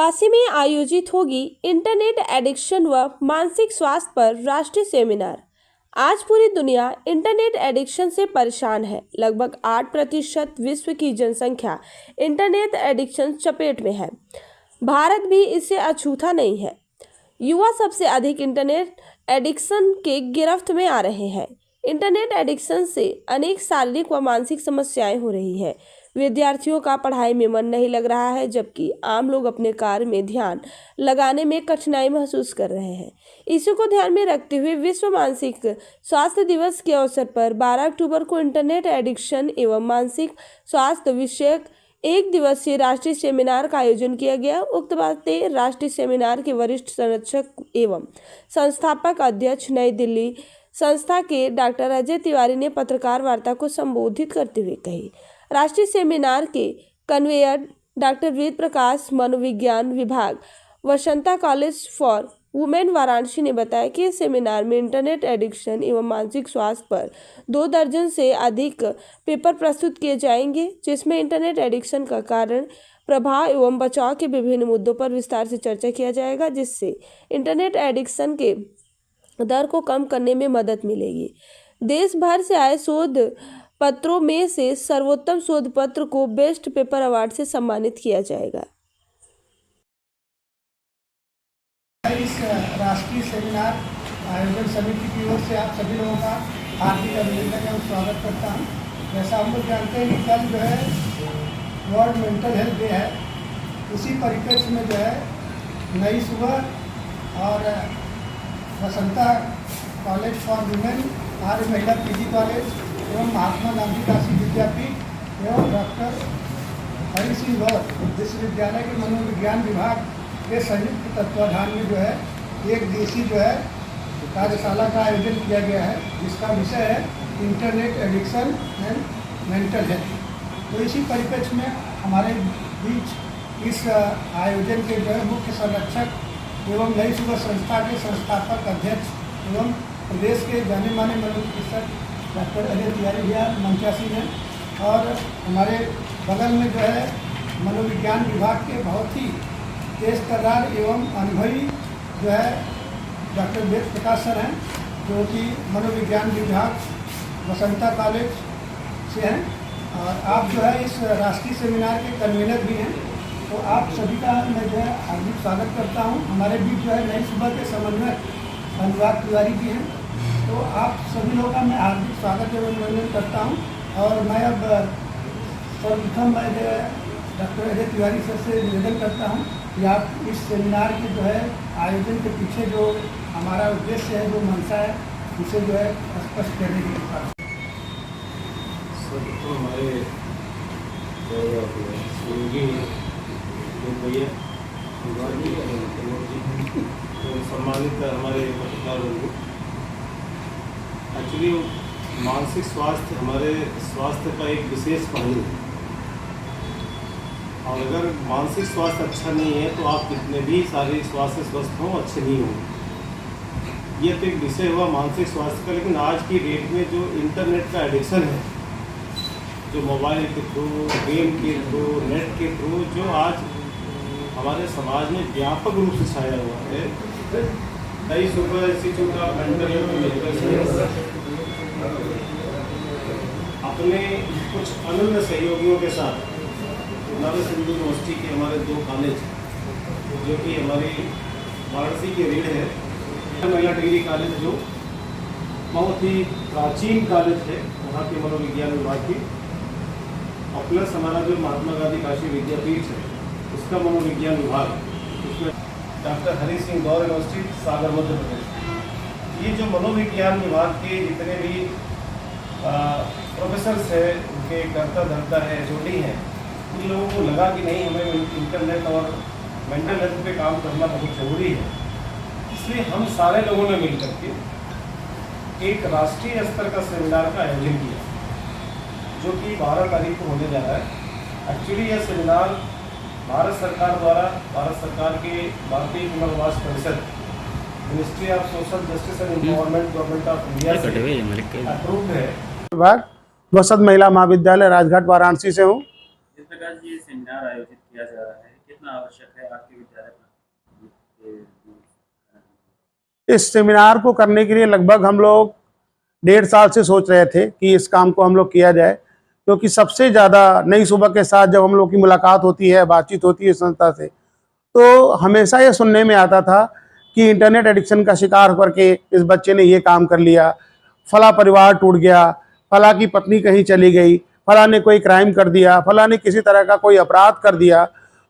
काशी में आयोजित होगी इंटरनेट एडिक्शन व मानसिक स्वास्थ्य पर राष्ट्रीय सेमिनार। आज पूरी दुनिया इंटरनेट एडिक्शन से परेशान है। लगभग 8% विश्व की जनसंख्या इंटरनेट एडिक्शन चपेट में है। भारत भी इससे अछूता नहीं है। युवा सबसे अधिक इंटरनेट एडिक्शन के गिरफ्त में आ रहे हैं। इंटरनेट एडिक्शन से अनेक शारीरिक व मानसिक समस्याएं हो रही है। विद्यार्थियों का पढ़ाई में मन नहीं लग रहा है, जबकि आम लोग अपने कार्य में ध्यान लगाने में कठिनाई महसूस कर रहे हैं। इसी को ध्यान में रखते हुए विश्व मानसिक स्वास्थ्य दिवस के अवसर पर 12 अक्टूबर को इंटरनेट एडिक्शन एवं मानसिक स्वास्थ्य विषयक एक दिवसीय राष्ट्रीय सेमिनार का आयोजन किया गया। उक्त बातें राष्ट्रीय सेमिनार के वरिष्ठ संरक्षक एवं संस्थापक अध्यक्ष नई दिल्ली संस्था के डॉक्टर अजय तिवारी ने पत्रकार वार्ता को संबोधित करते हुए कही। राष्ट्रीय सेमिनार के कन्वेयर डॉक्टर वेद प्रकाश, मनोविज्ञान विभाग, Vasanta college for women Varanasi ने बताया कि इस सेमिनार में इंटरनेट एडिक्शन एवं मानसिक स्वास्थ्य पर 2 दर्जन से अधिक पेपर प्रस्तुत किए जाएंगे, जिसमें इंटरनेट एडिक्शन का कारण, प्रभाव एवं बचाव के विभिन्न मुद्दों पर विस्तार से चर्चा किया जाएगा, जिससे इंटरनेट एडिक्शन के दर को कम करने में मदद मिलेगी। देश भर से आए शोध पत्रों में से सर्वोत्तम शोध पत्र को बेस्ट पेपर अवार्ड से सम्मानित किया जाएगा। इस राष्ट्रीय सेमिनार आयोजन समिति की ओर से आप सभी लोगों का हार्दिक अभिनंदन एवं स्वागत करता हूं। जैसा हम लोग जानते हैं कि कल जो है वर्ल्ड मेंटल हेल्थ डे है। उसी परिप्रेक्ष्य में जो है नई सुबह और वसंता कॉलेज फॉर वुमेन, आर्य महिला पीजी कॉलेज एवं महात्मा गांधी काशी विद्यापीठ एवं डॉक्टर हरि सिंह गौर विश्वविद्यालय के मनोविज्ञान विभाग के संयुक्त तत्वाधान में जो है एक दिवसीय जो है कार्यशाला का आयोजन किया गया है, जिसका विषय है internet addiction and mental health. तो इसी परिप्रेक्ष्य में हमारे बीच इस आयोजन के जो है मुख्य संरक्षक एवं नई सुबह संस्था के संस्थापक अध्यक्ष एवं प्रदेश के जाने माने मनोचिकित्सक डॉक्टर अजय तिवारी भैया मंचासीन हैं, और हमारे बगल में जो है मनोविज्ञान विभाग के बहुत ही तेज तर्रार एवं अनुभवी जो है डॉक्टर वेद प्रकाश सर हैं, जो कि मनोविज्ञान विभाग वसंता कॉलेज से हैं, और आप जो है इस राष्ट्रीय सेमिनार के कन्वीनर भी हैं। तो आप सभी का मैं जो है हार्दिक स्वागत करता हूं। हमारे बीच जो है नई सुबह के समन्वयक अनुराग तिवारी भी हैं। तो आप सभी लोगों का मैं हार्दिक स्वागत एवं अभिनंदन करता हूं। और मैं अब सर्वप्रथम मैं जो है डॉक्टर अजय तिवारी सर से निवेदन करता हूं कि आप इस सेमिनार के जो है आयोजन के पीछे जो हमारा उद्देश्य है, जो मंशा है, उसे जो है स्पष्ट करने की कृपा करें। तो हमारे सम्मानित हमारे पत्रकार बंधु, एक्चुअली मानसिक स्वास्थ्य हमारे स्वास्थ्य का एक विशेष पहलू है, और अगर मानसिक स्वास्थ्य अच्छा नहीं है तो आप कितने भी शारीरिक स्वास्थ्य स्वस्थ हों, अच्छे नहीं होंगे। ये तो एक विषय हुआ मानसिक स्वास्थ्य का। लेकिन आज की डेट में जो इंटरनेट का एडिक्शन है, जो मोबाइल के थ्रू, गेम के थ्रू, नेट के थ्रू, जो आज हमारे समाज में व्यापक रूप से छाया हुआ है। नई सुपर इंस्टीट्यूट ऑफ मेंटल अपने कुछ अनन्य सहयोगियों के साथ नव सिंधु यूनिवर्सिटी के हमारे 2 कॉलेज, जो कि हमारी वाराणसी की रीढ़ है, महिला डिग्री कॉलेज जो बहुत ही प्राचीन कॉलेज है वहाँ के मनोविज्ञान विभाग की, और प्लस हमारा जो महात्मा गांधी काशी विद्यापीठ है उसका मनोविज्ञान विभाग, उसमें डॉक्टर हरि सिंह गौर यूनिवर्सिटी सागर मध्य प्रदेश। ये जो मनोविज्ञान विभाग के जितने भी प्रोफेसर्स हैं, उनके कर्ता धर्ता है, जोड़ी हैं, उन लोगों को लगा कि नहीं, हमें इंटरनेट और मेंटल हेल्थ पे काम करना बहुत ज़रूरी है। इसलिए हम सारे लोगों ने मिलकर के एक राष्ट्रीय स्तर का सेमिनार का आयोजन किया, जो कि 12 तारीख को होने जा रहा है। एक्चुअली यह सेमिनार भारत सरकार द्वारा, भारत सरकार के भारतीय पुनर्वास परिषद, ministry of social justice and empowerment, government of India से अप्रूव्ड है। विभाग वसंत महिला महाविद्यालय राजघाट वाराणसी से हूँ। जिस प्रकार ये सेमिनार आयोजित किया जा रहा है, कितना आवश्यक है आपके विद्यालय में? इस सेमिनार को करने के लिए लगभग हम लोग 1.5 साल से सोच रहे थे कि इस काम को हम लोग किया जाए, क्योंकि सबसे ज़्यादा नई सुबह के साथ जब हम लोग की मुलाकात होती है, बातचीत होती है संस्था से, तो हमेशा ये सुनने में आता था कि इंटरनेट एडिक्शन का शिकार होकर के इस बच्चे ने ये काम कर लिया, फला परिवार टूट गया, फला की पत्नी कहीं चली गई, फला ने कोई क्राइम कर दिया, फला ने किसी तरह का कोई अपराध कर दिया।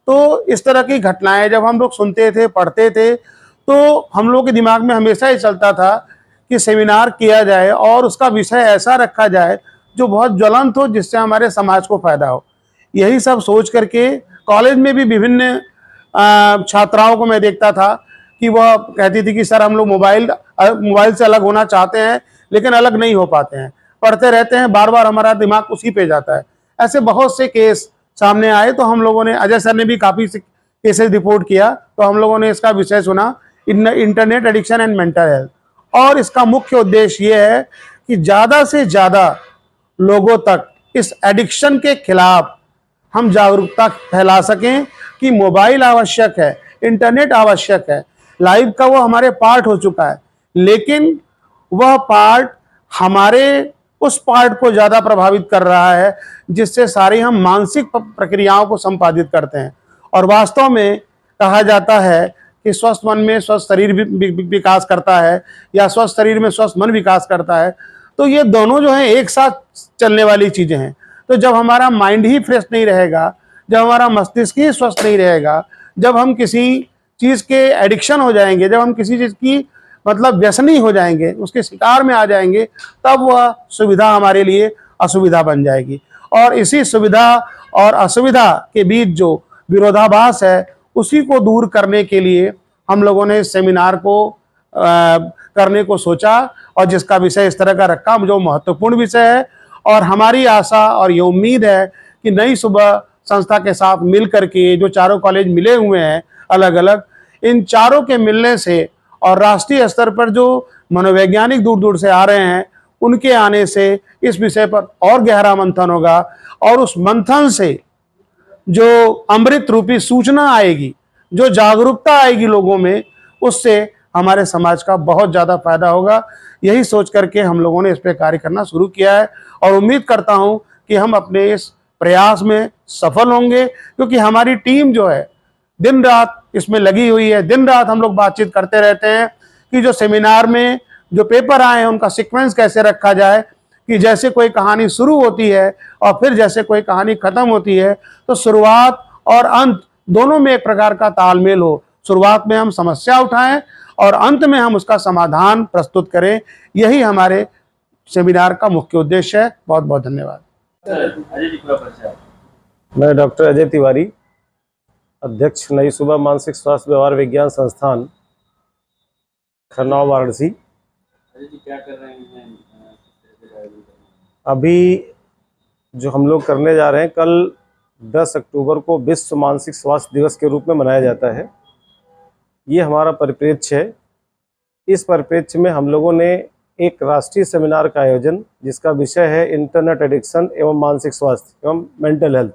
तो इस तरह की घटनाएं जब हम लोग सुनते थे, पढ़ते थे, तो हम लोग के दिमाग में हमेशा ही चलता था कि सेमिनार किया जाए और उसका विषय ऐसा रखा जाए जो बहुत ज्वलंत हो, जिससे हमारे समाज को फायदा हो। यही सब सोच करके कॉलेज में भी विभिन्न छात्राओं को मैं देखता था कि वह कहती थी कि सर हम लोग मोबाइल से अलग होना चाहते हैं, लेकिन अलग नहीं हो पाते हैं, पढ़ते रहते हैं, बार बार हमारा दिमाग उसी पे जाता है। ऐसे बहुत से केस सामने आए, तो हम लोगों ने, अजय सर ने भी काफ़ी केसेस रिपोर्ट किया, तो हम लोगों ने इसका विषय चुना, internet addiction and mental health. और इसका मुख्य उद्देश्य ये है कि ज़्यादा से ज़्यादा लोगों तक इस एडिक्शन के खिलाफ हम जागरूकता फैला सकें कि मोबाइल आवश्यक है, इंटरनेट आवश्यक है, लाइफ का वो हमारे पार्ट हो चुका है, लेकिन वह पार्ट हमारे उस पार्ट को ज़्यादा प्रभावित कर रहा है जिससे सारी हम मानसिक प्रक्रियाओं को संपादित करते हैं। और वास्तव में कहा जाता है कि स्वस्थ मन में स्वस्थ शरीर भी विकास करता है, या स्वस्थ शरीर में स्वस्थ मन विकास करता है। तो ये दोनों जो हैं एक साथ चलने वाली चीज़ें हैं। तो जब हमारा माइंड ही फ्रेश नहीं रहेगा, जब हमारा मस्तिष्क ही स्वस्थ नहीं रहेगा, जब हम किसी चीज़ के एडिक्शन हो जाएंगे, जब हम किसी चीज़ की मतलब व्यसनी हो जाएंगे, उसके शिकार में आ जाएंगे, तब वह सुविधा हमारे लिए असुविधा बन जाएगी। और इसी सुविधा और असुविधा के बीच जो विरोधाभास है, उसी को दूर करने के लिए हम लोगों ने इस सेमिनार को करने को सोचा, और जिसका विषय इस तरह का रखा जो महत्वपूर्ण विषय है। और हमारी आशा और ये उम्मीद है कि नई सुबह संस्था के साथ मिल करके जो चारों कॉलेज मिले हुए हैं अलग अलग, इन चारों के मिलने से और राष्ट्रीय स्तर पर जो मनोवैज्ञानिक दूर दूर से आ रहे हैं, उनके आने से इस विषय पर और गहरा मंथन होगा, और उस मंथन से जो अमृत रूपी सूचना आएगी, जो जागरूकता आएगी लोगों में, उससे हमारे समाज का बहुत ज़्यादा फायदा होगा। यही सोच करके हम लोगों ने इस पर कार्य करना शुरू किया है, और उम्मीद करता हूं कि हम अपने इस प्रयास में सफल होंगे, क्योंकि हमारी टीम जो है दिन रात इसमें लगी हुई है। दिन रात हम लोग बातचीत करते रहते हैं कि जो सेमिनार में जो पेपर आए हैं उनका सीक्वेंस कैसे रखा जाए, कि जैसे कोई कहानी शुरू होती है और फिर जैसे कोई कहानी खत्म होती है, तो शुरुआत और अंत दोनों में एक प्रकार का तालमेल हो। शुरुआत में हम समस्या उठाएं और अंत में हम उसका समाधान प्रस्तुत करें। यही हमारे सेमिनार का मुख्य उद्देश्य है। बहुत बहुत धन्यवाद। अजय जी, पूरा परिचय। मैं डॉक्टर अजय तिवारी, अध्यक्ष नई सुबह मानसिक स्वास्थ्य व्यवहार विज्ञान संस्थान, खरनौल, वाराणसी। अजय जी, क्या कर रहे हैं? अभी जो हम लोग करने जा रहे हैं, कल 10 अक्टूबर को विश्व मानसिक स्वास्थ्य दिवस के रूप में मनाया जाता है। ये हमारा परिप्रेक्ष्य है। इस परिप्रेक्ष्य में हम लोगों ने एक राष्ट्रीय सेमिनार का आयोजन, जिसका विषय है इंटरनेट एडिक्शन एवं मानसिक स्वास्थ्य एवं मेंटल हेल्थ,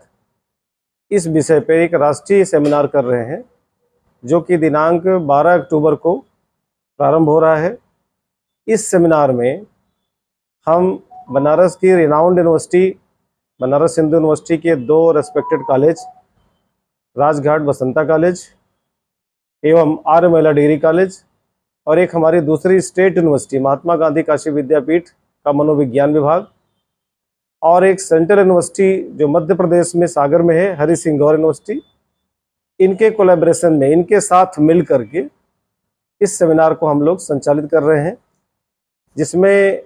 इस विषय पर एक राष्ट्रीय सेमिनार कर रहे हैं, जो कि दिनांक 12 अक्टूबर को प्रारंभ हो रहा है। इस सेमिनार में हम बनारस की renowned university, Banaras Hindu university के 2 respected college, Rajghat Basanta college एवं आर्य महिला डिग्री कॉलेज, और एक हमारी दूसरी स्टेट यूनिवर्सिटी महात्मा गांधी काशी विद्यापीठ का मनोविज्ञान विभाग, और एक सेंट्रल यूनिवर्सिटी जो मध्य प्रदेश में सागर में है, हरि सिंह गौर यूनिवर्सिटी, इनके कोलैबोरेशन में, इनके साथ मिल करके इस सेमिनार को हम लोग संचालित कर रहे हैं, जिसमें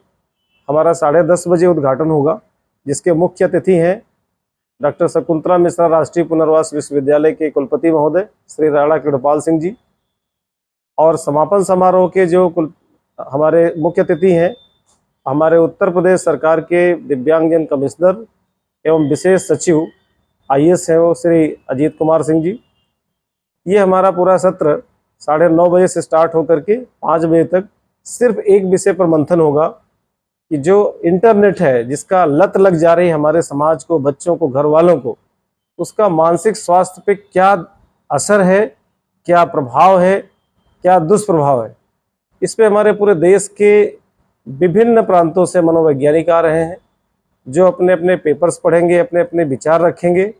हमारा 10:30 बजे उद्घाटन होगा, जिसके मुख्य अतिथि हैं डॉक्टर शकुंतला मिश्रा, राष्ट्रीय पुनर्वास विश्वविद्यालय के कुलपति महोदय श्री राणा कृपाल सिंह जी, और समापन समारोह के जो हमारे मुख्य अतिथि हैं, हमारे उत्तर प्रदेश सरकार के दिव्यांगजन कमिश्नर एवं विशेष सचिव IAS हैं वो श्री अजीत कुमार सिंह जी। ये हमारा पूरा सत्र 9:30 बजे से स्टार्ट होकर के 5 बजे तक सिर्फ एक विषय पर मंथन होगा कि जो इंटरनेट है, जिसका लत लग जा रही है हमारे समाज को, बच्चों को, घर वालों को, उसका मानसिक स्वास्थ्य पे क्या असर है, क्या प्रभाव है, क्या दुष्प्रभाव है, इस पे हमारे पूरे देश के विभिन्न प्रांतों से मनोवैज्ञानिक आ रहे हैं, जो अपने अपने पेपर्स पढ़ेंगे, अपने अपने विचार रखेंगे।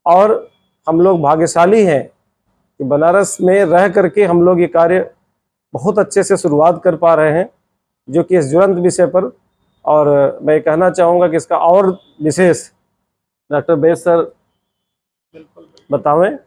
और हम लोग भाग्यशाली हैं कि बनारस में रह करके हम लोग ये कार्य बहुत अच्छे से शुरुआत कर पा रहे हैं, जो कि इस ज्वलंत विषय पर। और मैं कहना चाहूँगा कि इसका और विशेष डॉक्टर बेस सर बतावें।